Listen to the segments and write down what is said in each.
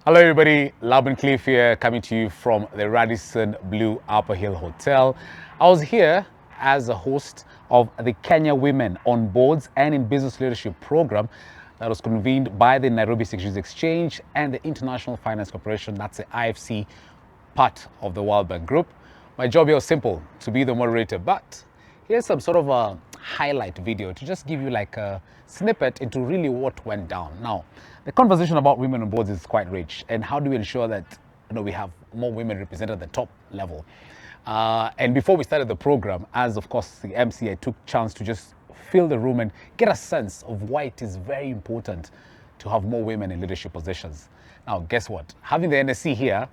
Hello everybody, LCliff here, coming to you from the Radisson Blue Upper Hill Hotel. I was here as a host of the Kenya Women on Boards and in Business Leadership program that was convened by the Nairobi Securities Exchange and the International Finance Corporation, that's the IFC, part of the World Bank Group. My job here was simple, to be the moderator, but here's some sort of a highlight video to just give you like a snippet into really what went down. Now, the conversation about women on boards is quite rich, and how do we ensure that we have more women represented at the top level? And before we started the program, as of course the MC, I took chance to just fill the room and get a sense of why it is very important to have more women in leadership positions. Now, guess what? Having the NSC here,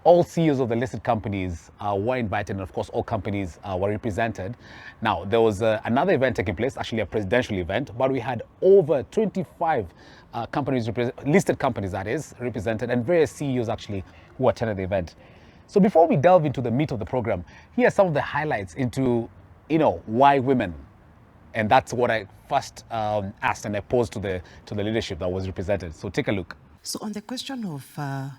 all CEOs of the listed companies were invited, and of course all companies were represented. Now, there was another event taking place, actually a presidential event, but we had over 25 companies, listed companies that is, represented, and various CEOs actually who attended the event. So before we delve into the meat of the program, here are some of the highlights into, why women. And that's what I first asked and I posed to the leadership that was represented. So take a look. So on the question of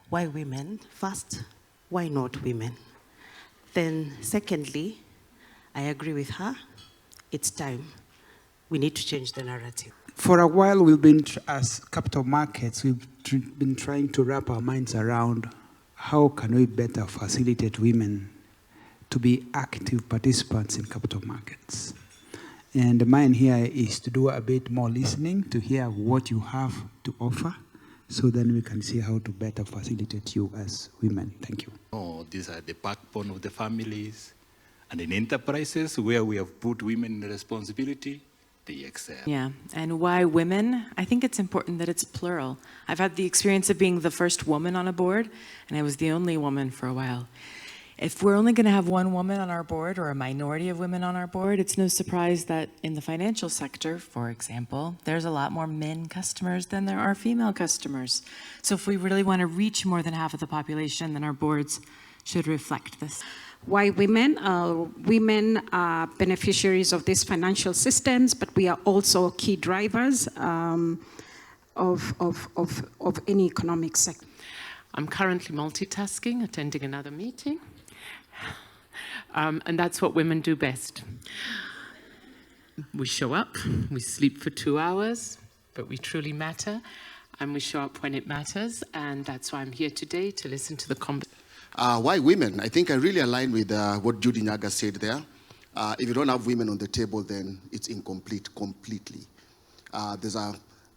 why women, first, why not women? Then secondly, I agree with her, it's time. We need to change the narrative. For a while, we've been, as capital markets, we've been trying to wrap our minds around how can we better facilitate women to be active participants in capital markets. And mine here is to do a bit more listening, to hear what you have to offer, so then we can see how to better facilitate you as women. Thank you. Oh, these are the backbone of the families. And in enterprises where we have put women in responsibility, they excel. Yeah, and why women? I think it's important that it's plural. I've had the experience of being the first woman on a board, and I was the only woman for a while. If we're only going to have one woman on our board or a minority of women on our board, it's no surprise that in the financial sector, for example, there's a lot more men customers than there are female customers. So if we really want to reach more than half of the population, then our boards should reflect this. Why women? Women are beneficiaries of these financial systems, but we are also key drivers of any economic sector. I'm currently multitasking, attending another meeting. And that's what women do best. We show up, we sleep for 2 hours, but we truly matter, and we show up when it matters, and that's why I'm here today, to listen to the conversation. Why women? I think I really align with what Judy Nyaga said there. If you don't have women on the table, then it's incomplete completely. There's a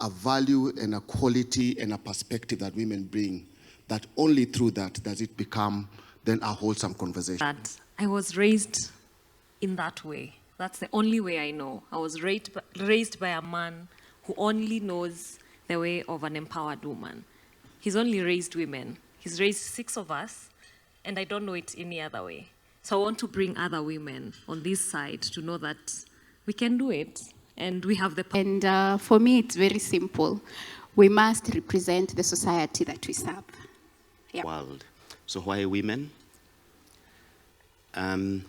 value and a quality and a perspective that women bring, that only through that does it become then a wholesome conversation. That I was raised in that way. That's the only way I know. I was raised by a man who only knows the way of an empowered woman. He's only raised women. He's raised 6 of us, and I don't know it any other way. So I want to bring other women on this side to know that we can do it, and we have the power. And for me, it's very simple. We must represent the society that we serve. Yeah. World. So why women?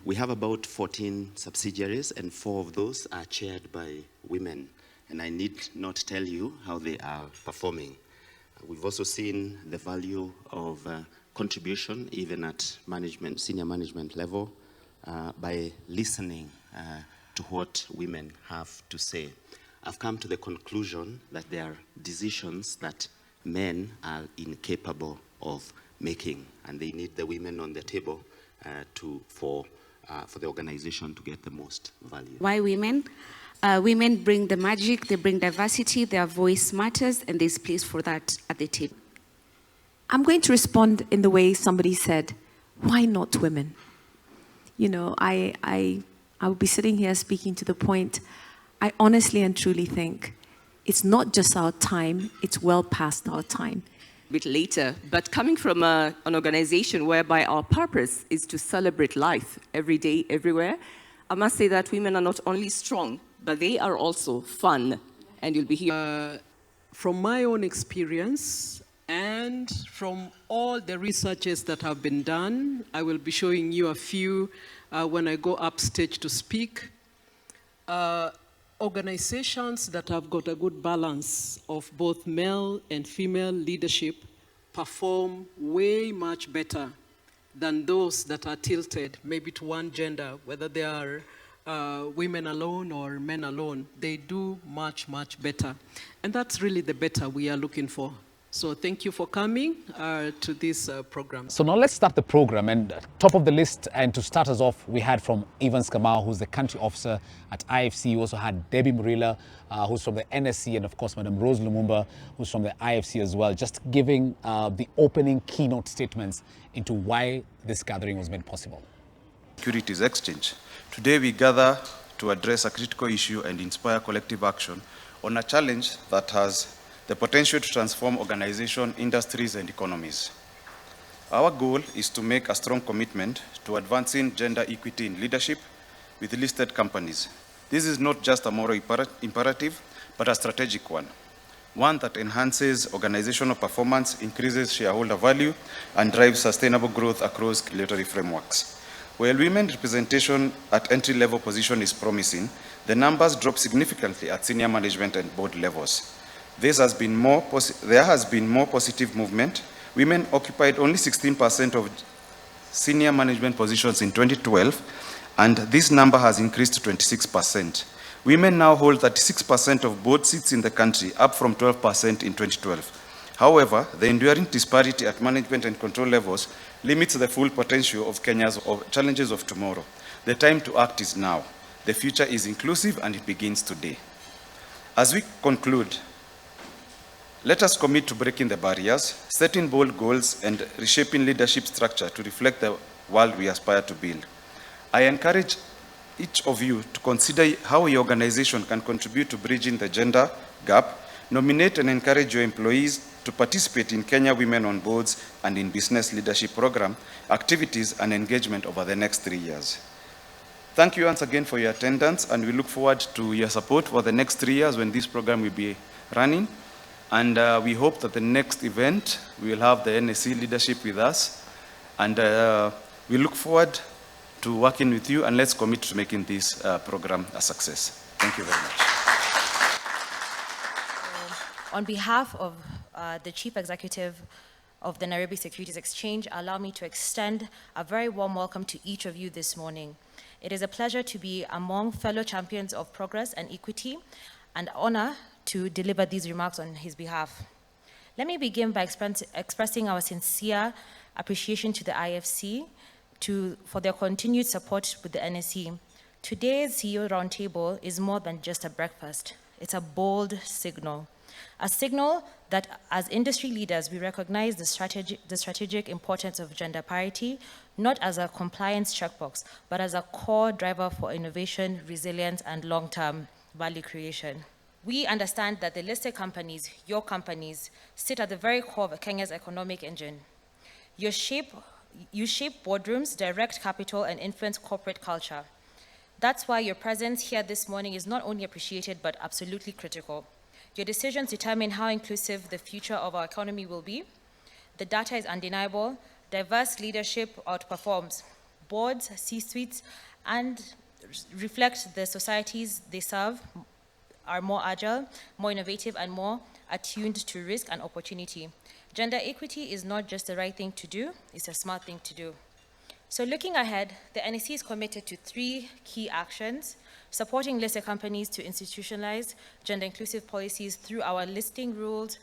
We have about 14 subsidiaries, and 4 of those are chaired by women. And I need not tell you how they are performing. We've also seen the value of contribution, even at management, senior management level, by listening to what women have to say. I've come to the conclusion that there are decisions that men are incapable of making, and they need the women on the table for the organization to get the most value. Why women? Women bring the magic, they bring diversity, their voice matters, and there's place for that at the table. I'm going to respond in the way somebody said, why not women? I will be sitting here speaking to the point, I honestly and truly think it's not just our time, it's well past our time. Bit later, but coming from an organization whereby our purpose is to celebrate life every day, everywhere, I must say that women are not only strong, but they are also fun, and you'll be here. From my own experience and from all the researches that have been done, I will be showing you a few when I go upstage to speak. Organizations that have got a good balance of both male and female leadership perform way much better than those that are tilted maybe to one gender, whether they are women alone or men alone. They do much, much better. And that's really the better we are looking for. So thank you for coming to this program. So now let's start the program, and top of the list, and to start us off, we had from Evans Kamau, who's the country officer at IFC. We also had Debbie Murila, who's from the NSC, and of course Madam Rose Lumumba, who's from the IFC as well, just giving the opening keynote statements into why this gathering was made possible. Securities Exchange. Today we gather to address a critical issue and inspire collective action on a challenge that has the potential to transform organizations, industries, and economies. Our goal is to make a strong commitment to advancing gender equity in leadership with listed companies. This is not just a moral imperative, but a strategic one that enhances organizational performance, increases shareholder value, and drives sustainable growth across regulatory frameworks. While women representation at entry-level position is promising, the numbers drop significantly at senior management and board levels. There has been more positive movement. Women occupied only 16% of senior management positions in 2012, and this number has increased to 26%. Women now hold 36% of board seats in the country, up from 12% in 2012. However, the enduring disparity at management and control levels limits the full potential of Kenya's challenges of tomorrow. The time to act is now. The future is inclusive, and it begins today. As we conclude, let us commit to breaking the barriers, setting bold goals, and reshaping leadership structure to reflect the world we aspire to build. I encourage each of you to consider how your organization can contribute to bridging the gender gap. Nominate and encourage your employees to participate in Kenya Women on Boards and in Business Leadership Program activities and engagement over the next 3 years. Thank you once again for your attendance, and we look forward to your support for the next 3 years when this program will be running. And we hope that the next event, we will have the NSC leadership with us. And we look forward to working with you, and let's commit to making this program a success. Thank you very much. On behalf of the Chief Executive of the Nairobi Securities Exchange, allow me to extend a very warm welcome to each of you this morning. It is a pleasure to be among fellow champions of progress and equity, and honor to deliver these remarks on his behalf. Let me begin by expressing our sincere appreciation to the IFC for their continued support with the NSC. Today's CEO Roundtable is more than just a breakfast. It's a bold signal. A signal that as industry leaders, we recognize the strategic importance of gender parity, not as a compliance checkbox, but as a core driver for innovation, resilience, and long-term value creation. We understand that the listed companies, your companies, sit at the very core of Kenya's economic engine. You shape boardrooms, direct capital, and influence corporate culture. That's why your presence here this morning is not only appreciated, but absolutely critical. Your decisions determine how inclusive the future of our economy will be. The data is undeniable. Diverse leadership outperforms. Boards, C-suites, and reflect the societies they serve, are more agile, more innovative, and more attuned to risk and opportunity. Gender equity is not just the right thing to do, it's a smart thing to do. So looking ahead, the NEC is committed to 3 key actions: supporting listed companies to institutionalize gender-inclusive policies through our listing rules,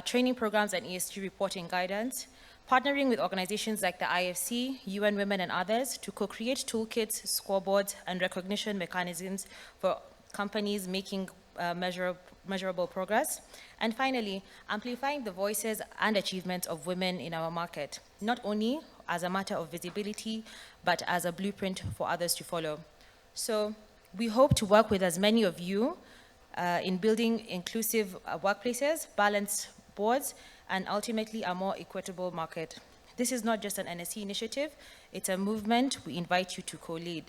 training programs, and ESG reporting guidance, partnering with organizations like the IFC, UN Women, and others to co-create toolkits, scoreboards, and recognition mechanisms for companies making measurable progress. And finally, amplifying the voices and achievements of women in our market, not only as a matter of visibility, but as a blueprint for others to follow. So we hope to work with as many of you in building inclusive workplaces, balanced boards, and ultimately a more equitable market. This is not just an NSC initiative, it's a movement we invite you to co-lead.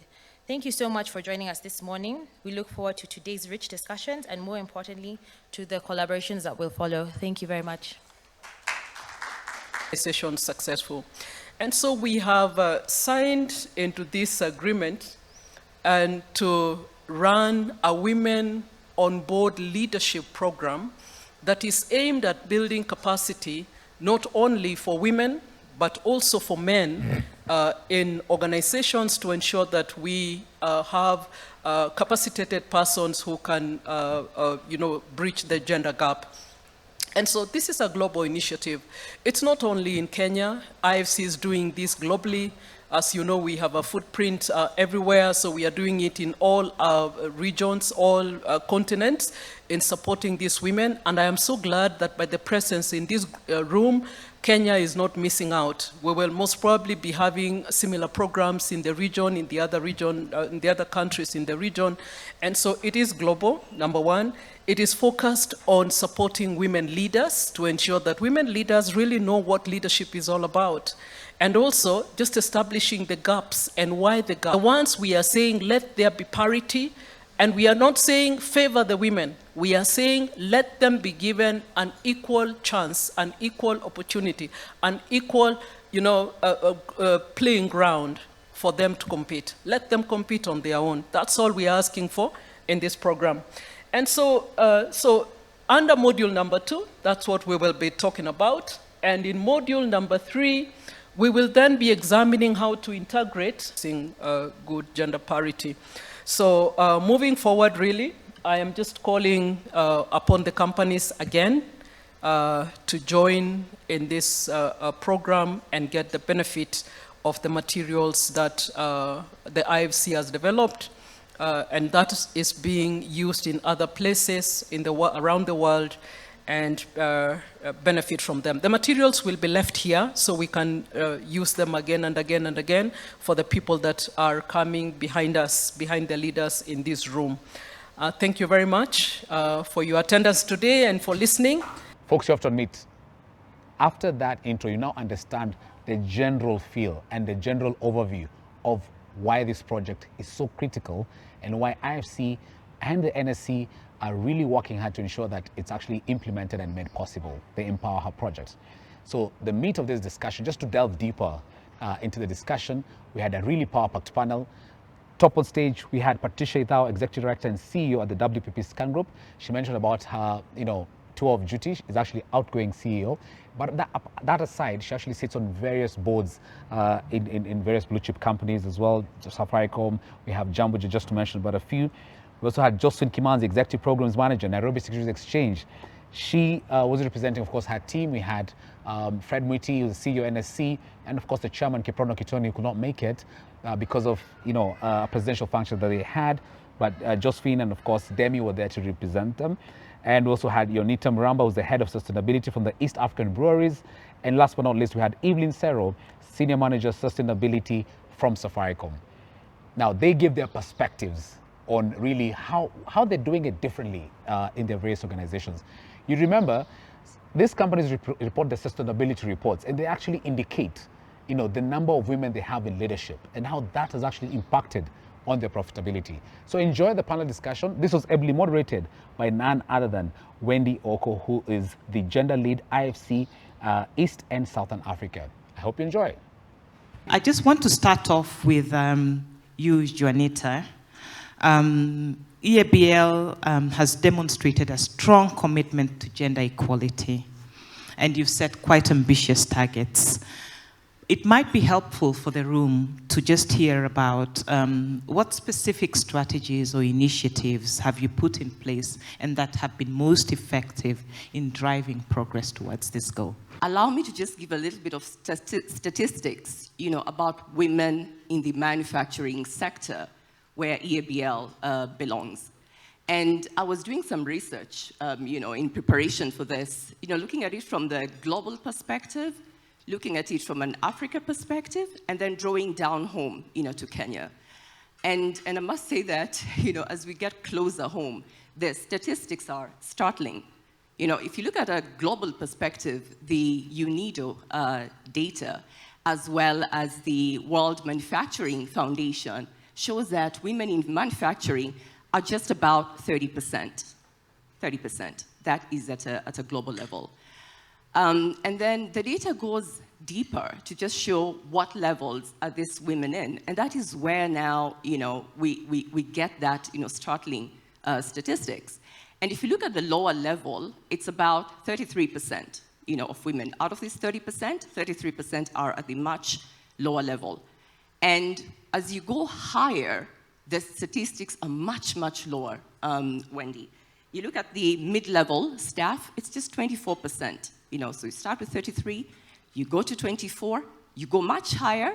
Thank you so much for joining us this morning. We look forward to today's rich discussions and, more importantly, to the collaborations that will follow. Thank you very much. Session successful. And so we have signed into this agreement and to run a women on board leadership program that is aimed at building capacity not only for women, but also for men in organizations to ensure that we have capacitated persons who can, bridge the gender gap. And so this is a global initiative. It's not only in Kenya. IFC is doing this globally. As you know, we have a footprint everywhere, so we are doing it in all regions, all continents, in supporting these women. And I am so glad that by the presence in this room, Kenya is not missing out. We will most probably be having similar programs in the region, in the other countries in the region. And so it is global, number one. It is focused on supporting women leaders to ensure that women leaders really know what leadership is all about. And also just establishing the gaps and why the gaps. Once we are saying let there be parity, and we are not saying favor the women. We are saying let them be given an equal chance, an equal opportunity, an equal, playing ground for them to compete. Let them compete on their own. That's all we are asking for in this program. And so under module number 2, that's what we will be talking about. And in module number 3, we will then be examining how to integrate good gender parity. So moving forward, really, I am just calling upon the companies again to join in this program and get the benefit of the materials that the IFC has developed. And that is being used in other places around the world, and benefit from them. The materials will be left here so we can use them again and again and again for the people that are coming behind us, behind the leaders in this room. Thank you very much for your attendance today and for listening. Folks, you have to admit, after that intro, you now understand the general feel and the general overview of why this project is so critical and why IFC and the NSC are really working hard to ensure that it's actually implemented and made possible, the Empower Her project. So the meat of this discussion, just to delve deeper into the discussion, we had a really power-packed panel. Top on stage, we had Patricia Ithao, Executive Director and CEO at the WPP Scan Group. She mentioned about her, tour of duty. She's actually outgoing CEO. But that aside, she actually sits on various boards in various blue chip companies as well. Safaricom, we have Jambuja, just to mention about a few. We also had Josephine Kimanzi, Executive Programs Manager, Nairobi Securities Exchange. She was representing, of course, her team. We had Fred Muiti, who's the CEO of NSC, and of course the chairman, Kiprono Kitoni, who could not make it because of a presidential function that they had. But Josephine and of course Demi were there to represent them. And we also had Yonita Muramba, who's the head of sustainability from the East African Breweries. And last but not least, we had Evelyn Sero, Senior Manager Sustainability from Safaricom. Now, they give their perspectives on really how they're doing it differently in their various organizations. You remember, these companies report their sustainability reports, and they actually indicate, the number of women they have in leadership and how that has actually impacted on their profitability. So enjoy the panel discussion. This was ably moderated by none other than Wendy Oko, who is the gender lead IFC East and Southern Africa. I hope you enjoy. I just want to start off with you, Juanita. EABL has demonstrated a strong commitment to gender equality, and you've set quite ambitious targets. It might be helpful for the room to just hear about what specific strategies or initiatives have you put in place and that have been most effective in driving progress towards this goal. Allow me to just give a little bit of statistics, about women in the manufacturing sector where EABL belongs. And I was doing some research, in preparation for this, looking at it from the global perspective, looking at it from an Africa perspective, and then drawing down home, to Kenya. And I must say that, as we get closer home, the statistics are startling. If you look at a global perspective, the UNIDO data, as well as the World Manufacturing Foundation, shows that women in manufacturing are just about 30%. 30%. That is at a global level. And then the data goes deeper to just show what levels are these women in. And that is where now, we get that, startling statistics. And if you look at the lower level, it's about 33%, of women. Out of these 30%, 33% are at the much lower level. And as you go higher, the statistics are much, much lower, Wendy. You look at the mid-level staff, it's just 24%. So you start with 33, you go to 24, you go much higher,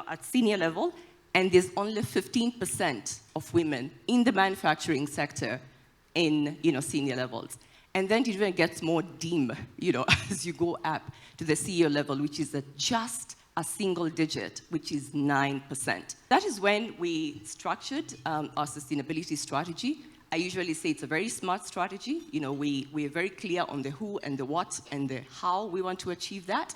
at senior level, and there's only 15% of women in the manufacturing sector in, senior levels. And then it even gets more dim, as you go up to the CEO level, which is just a single digit, which is 9%. That is when we structured our sustainability strategy. I usually say it's a very smart strategy. We are very clear on the who and the what and the how we want to achieve that.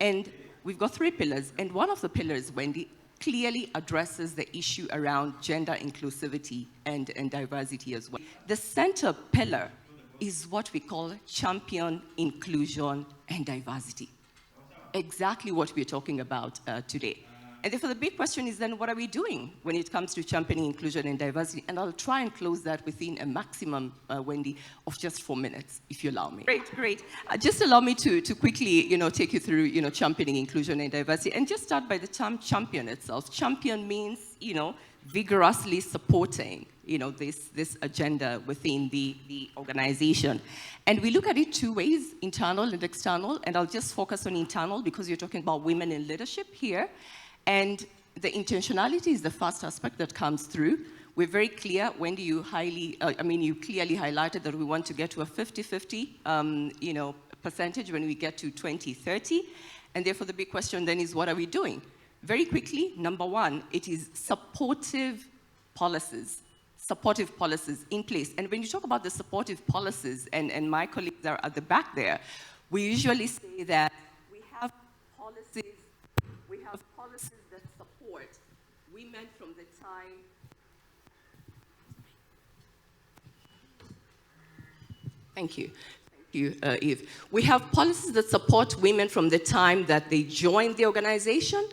And we've got 3 pillars. And one of the pillars, Wendy, clearly addresses the issue around gender inclusivity and diversity as well. The center pillar is what we call champion inclusion and diversity. Exactly what we're talking about today. And therefore the big question is then, what are we doing when it comes to championing inclusion and diversity? And I'll try and close that within a maximum, Wendy, of just 4 minutes, if you allow me. Great. Just allow me to quickly, take you through, championing inclusion and diversity. And just start by the term champion itself. Champion means, vigorously supporting, this agenda within the organization. And we look at it 2 ways, internal and external. And I'll just focus on internal because you're talking about women in leadership here. And the intentionality is the first aspect that comes through. We're very clear, Wendy, you clearly highlighted that we want to get to a 50-50, percentage when we get to 2030. And therefore the big question then is, what are we doing? Very quickly, number 1, it is supportive policies in place. And when you talk about the supportive policies, and my colleagues are at the back there, we usually say that we have policies that support women from the time. Thank you, Eve. We have policies that support women from the time that they join the organization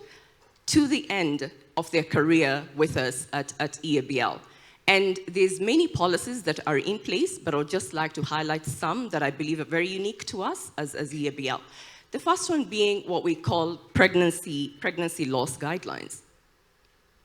to the end of their career with us at EABL. And there's many policies that are in place, but I'd just like to highlight some that I believe are very unique to us as EABL. The first one being what we call pregnancy loss guidelines.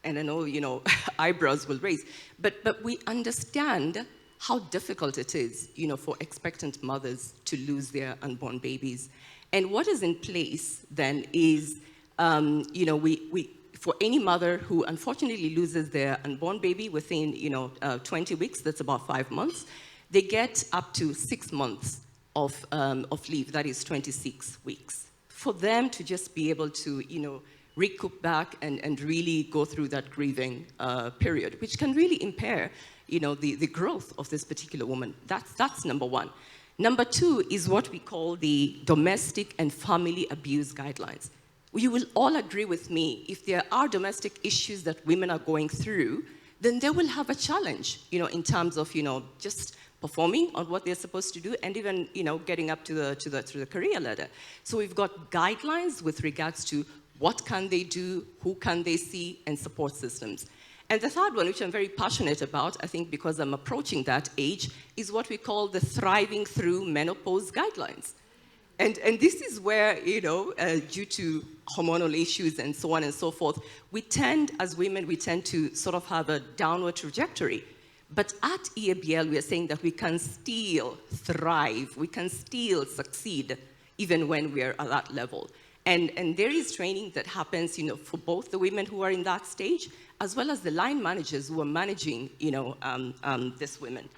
And I know, eyebrows will raise, but we understand how difficult it is, for expectant mothers to lose their unborn babies. And what is in place then is, for any mother who unfortunately loses their unborn baby within, 20 weeks, that's about 5 months, they get up to 6 months of leave, that is 26 weeks. For them to just be able to, recoup back and really go through that grieving period, which can really impair, the growth of this particular woman. That's number 1. Number 2 is what we call the domestic and family abuse guidelines. You will all agree with me, if there are domestic issues that women are going through, then they will have a challenge, in terms of, just performing on what they're supposed to do and even, getting up to the career ladder. So we've got guidelines with regards to what can they do, who can they see, and support systems. And the third one, which I'm very passionate about, I think because I'm approaching that age, is what we call the Thriving Through Menopause Guidelines. And this is where, due to hormonal issues and so on and so forth, as women, we tend to sort of have a downward trajectory. But at EABL, we are saying that we can still thrive, we can still succeed, even when we're at that level. And there is training that happens, for both the women who are in that stage, as well as the line managers who are managing, these women.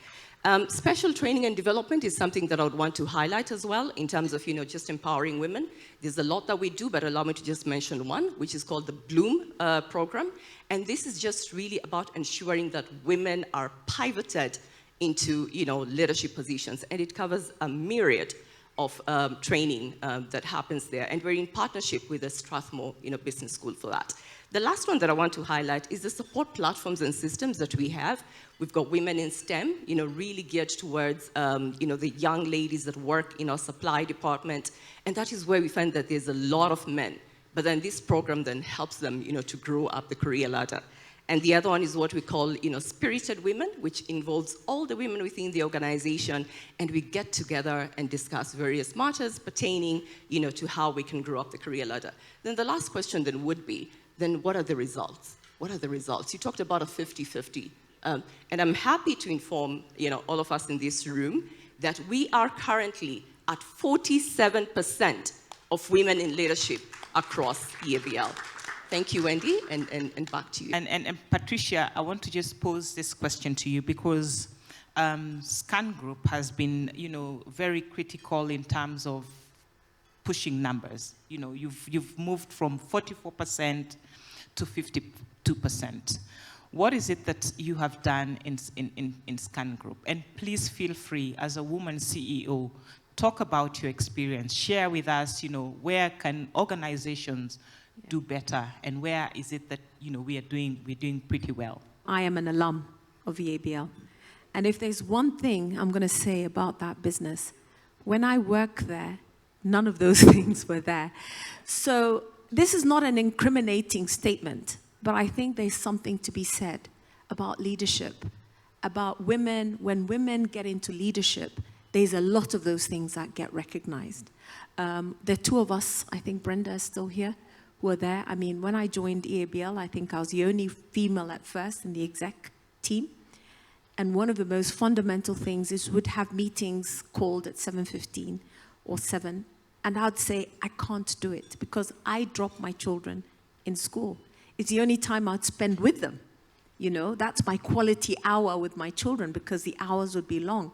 Special training and development is something that I would want to highlight as well in terms of, just empowering women. There's a lot that we do, but allow me to just mention one, which is called the Bloom program. And this is just really about ensuring that women are pivoted into, leadership positions. And it covers a myriad of training that happens there. And we're in partnership with the Strathmore, Business School for that. The last one that I want to highlight is the support platforms and systems that we have. We've got Women in STEM, really geared towards, the young ladies that work in our supply department. And that is where we find that there's a lot of men. But then this program then helps them, to grow up the career ladder. And the other one is what we call, spirited women, which involves all the women within the organization, and we get together and discuss various matters pertaining, to how we can grow up the career ladder. Then the last question then would be, then what are the results? What are the results? You talked about a 50-50. And I'm happy to inform, all of us in this room that we are currently at 47% of women in leadership across EABL. Thank you, Wendy, and back to you. And Patricia, I want to just pose this question to you because Scan Group has been, very critical in terms of pushing numbers. You've moved from 44% to 52%. What is it that you have done in Scan Group? And please feel free, as a woman CEO, talk about your experience. Share with us, where can organizations do better, and where is it that we're doing pretty well? I am an alum of EABL, and if there's one thing I'm going to say about that business, when I worked there, none of those things were there. So this is not an incriminating statement, but I think there's something to be said about leadership, about women. When women get into leadership, there's a lot of those things that get recognized. The two of us, I think Brenda is still here, were there. I mean, when I joined EABL, I think I was the only female at first in the exec team. And one of the most fundamental things is we'd have meetings called at 7:15 or 7. And I'd say, I can't do it because I drop my children in school. It's the only time I'd spend with them. That's my quality hour with my children because the hours would be long.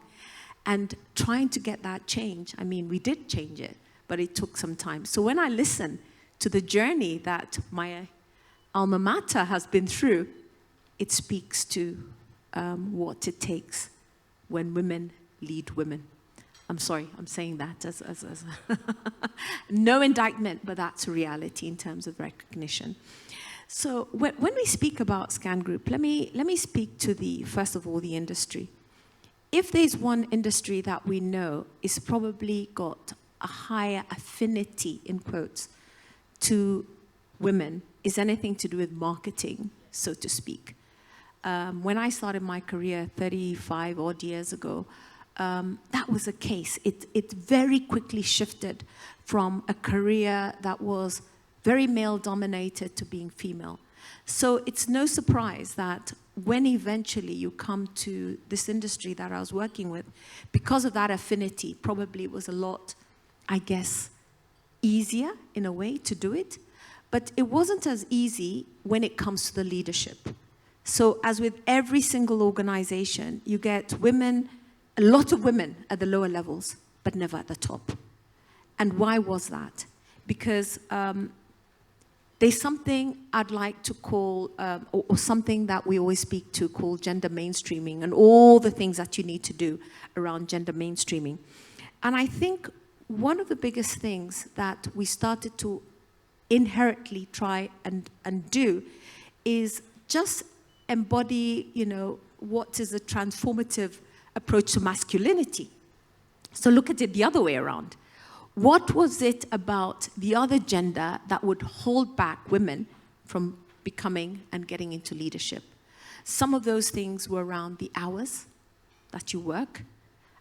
And trying to get that change, I mean, we did change it, but it took some time. So when I listen to the journey that my alma mater has been through, it speaks to what it takes when women lead women. I'm sorry, I'm saying that as no indictment, but that's a reality in terms of recognition. So when we speak about Scan Group, let me speak to first of all, the industry. If there's one industry that we know is probably got a higher affinity, in quotes, to women, is anything to do with marketing, so to speak. When I started my career 35 odd years ago, that was the case. It very quickly shifted from a career that was very male-dominated to being female. So it's no surprise that when eventually you come to this industry that I was working with, because of that affinity, probably it was a lot, I guess, easier in a way to do it. But it wasn't as easy when it comes to the leadership. So as with every single organization, you get women, a lot of women at the lower levels, but never at the top. And why was that? Because there's something I'd like to call, or something that we always speak to, called gender mainstreaming, and all the things that you need to do around gender mainstreaming. And I think one of the biggest things that we started to inherently try and do is just embody, what is a transformative approach to masculinity. So look at it the other way around. What was it about the other gender that would hold back women from becoming and getting into leadership? Some of those things were around the hours that you work.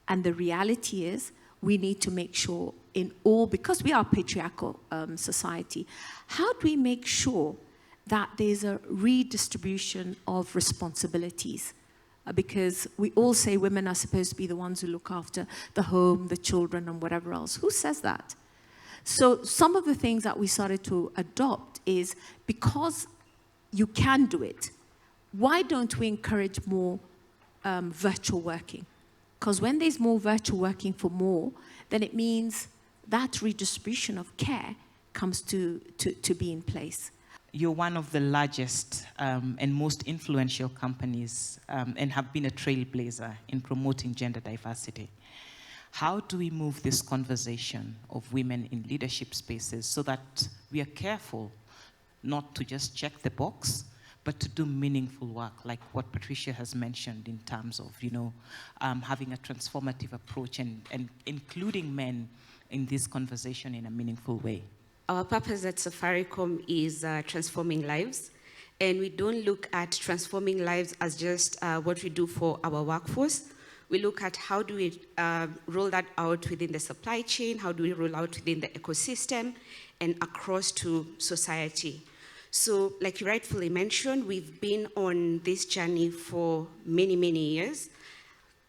And the reality is we need to make sure because we are a patriarchal society, how do we make sure that there's a redistribution of responsibilities? Because we all say women are supposed to be the ones who look after the home, the children, and whatever else. Who says that? So some of the things that we started to adopt is, because you can do it, why don't we encourage more virtual working? Because when there's more virtual working for more, then it means that redistribution of care comes to be in place. You're one of the largest and most influential companies and have been a trailblazer in promoting gender diversity. How do we move this conversation of women in leadership spaces so that we are careful not to just check the box, but to do meaningful work, like what Patricia has mentioned in terms of, having a transformative approach and including men in this conversation in a meaningful way? Our purpose at Safaricom is transforming lives. And we don't look at transforming lives as just what we do for our workforce. We look at how do we roll that out within the supply chain, how do we roll out within the ecosystem, and across to society. So like you rightfully mentioned, we've been on this journey for many, many years.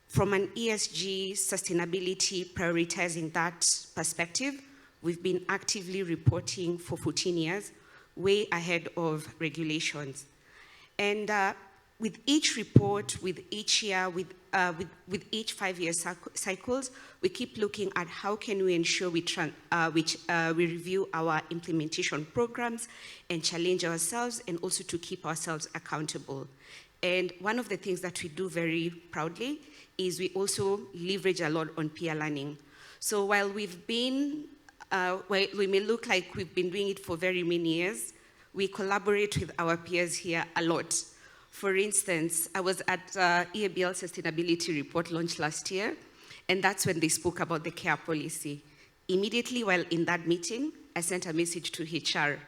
From an ESG sustainability, prioritizing that perspective, we've been actively reporting for 14 years, way ahead of regulations. And with each report, with each year, with each 5-year cycles, we keep looking at how can we ensure we review our implementation programs and challenge ourselves, and also to keep ourselves accountable. And one of the things that we do very proudly is we also leverage a lot on peer learning. So while we've been, we may look like we've been doing it for very many years, we collaborate with our peers here a lot. For instance, I was at EABL Sustainability Report launch last year, and that's when they spoke about the care policy. Immediately while in that meeting, I sent a message to HR.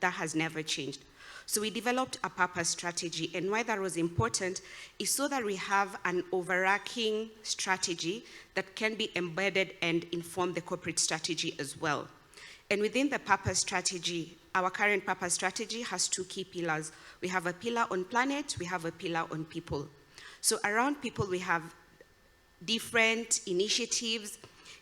That has never changed. So we developed a purpose strategy, and why that was important is so that we have an overarching strategy that can be embedded and inform the corporate strategy as well. And within the purpose strategy, our current purpose strategy has 2 key pillars. We have a pillar on planet, we have a pillar on people. So around people, we have different initiatives,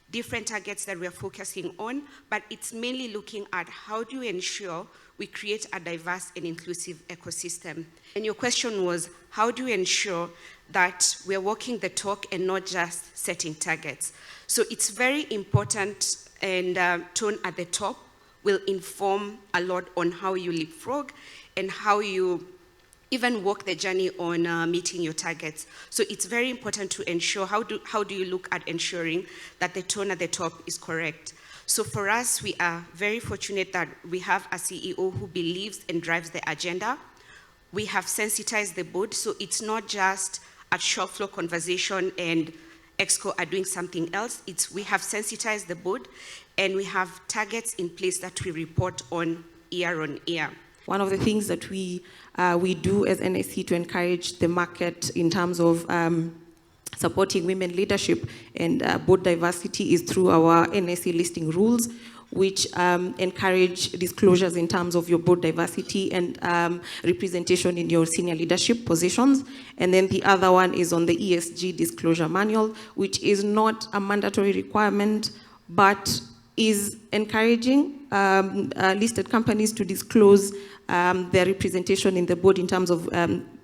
different targets that we're focusing on, but it's mainly looking at how do we ensure we create a diverse and inclusive ecosystem. And your question was, how do we ensure that we're walking the talk and not just setting targets? So it's very important, and tone at the top will inform a lot on how you leapfrog and how you even walk the journey on meeting your targets. So it's very important to ensure, how do you look at ensuring that the tone at the top is correct? So for us, we are very fortunate that we have a CEO who believes and drives the agenda. We have sensitized the board, so it's not just a shop floor conversation and EXCO are doing something else. We have sensitized the board, and we have targets in place that we report on year. One of the things that we do as NSC to encourage the market in terms of supporting women leadership and board diversity is through our NSC listing rules, which encourage disclosures in terms of your board diversity and representation in your senior leadership positions. And then the other one is on the ESG disclosure manual, which is not a mandatory requirement, but is encouraging listed companies to disclose their representation in the board in terms of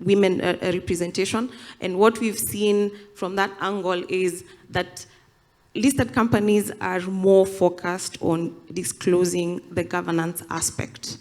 women representation. And what we've seen from that angle is that listed companies are more focused on disclosing the governance aspect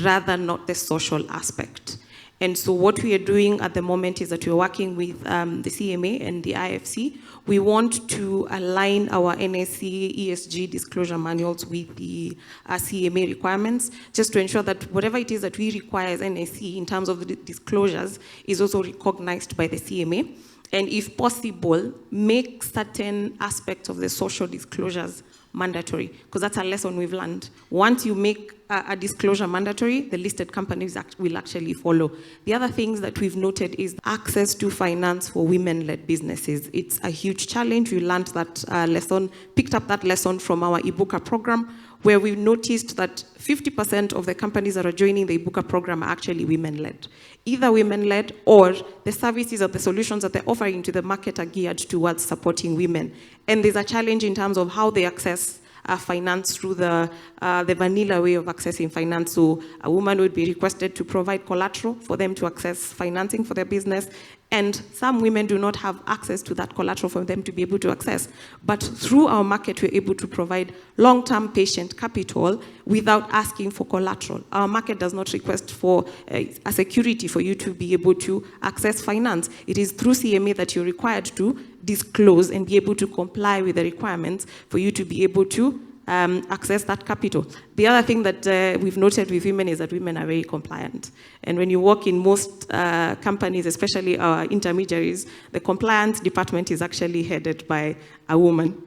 rather not the social aspect. And so what we are doing at the moment is that we're working with the CMA and the IFC. We want to align our NSC ESG disclosure manuals with the CMA requirements, just to ensure that whatever it is that we require as NSC in terms of the disclosures is also recognized by the CMA. And if possible, make certain aspects of the social disclosures mandatory, because that's a lesson we've learned. Once you make a disclosure mandatory, the listed companies will actually follow. The other things that we've noted is access to finance for women-led businesses. It's a huge challenge. We learned that lesson, picked up that lesson from our Ibuka program, where we noticed that 50% of the companies that are joining the Ibuka program are actually women-led. Either women-led or the services or the solutions that they're offering to the market are geared towards supporting women. And there's a challenge in terms of how they access finance through the vanilla way of accessing finance. So a woman would be requested to provide collateral for them to access financing for their business. And some women do not have access to that collateral for them to be able to access. But through our market, we're able to provide long-term patient capital without asking for collateral. Our market does not request for a security for you to be able to access finance. It is through CMA that you're required to disclose and be able to comply with the requirements for you to be able to access that capital. The other thing that we've noted with women is that women are very compliant. And when you work in most companies, especially our intermediaries, the compliance department is actually headed by a woman.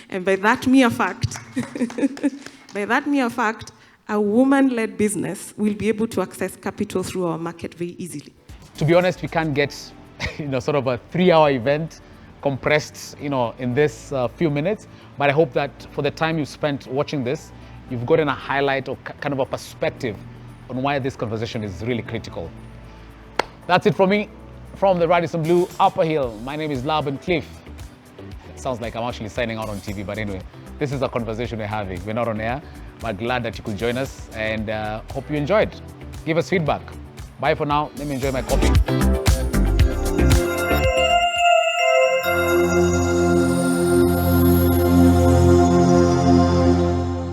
And by that mere fact, a woman-led business will be able to access capital through our market very easily. To be honest, we can't get, sort of a 3-hour event compressed, in this few minutes. But I hope that for the time you've spent watching this, you've gotten a highlight or kind of a perspective on why this conversation is really critical. That's it from me, from the Radisson Blu Upper Hill. My name is LCliff. It sounds like I'm actually signing out on TV, but anyway, this is a conversation we're having. We're not on air, but glad that you could join us, and hope you enjoyed. Give us feedback. Bye for now. Let me enjoy my coffee.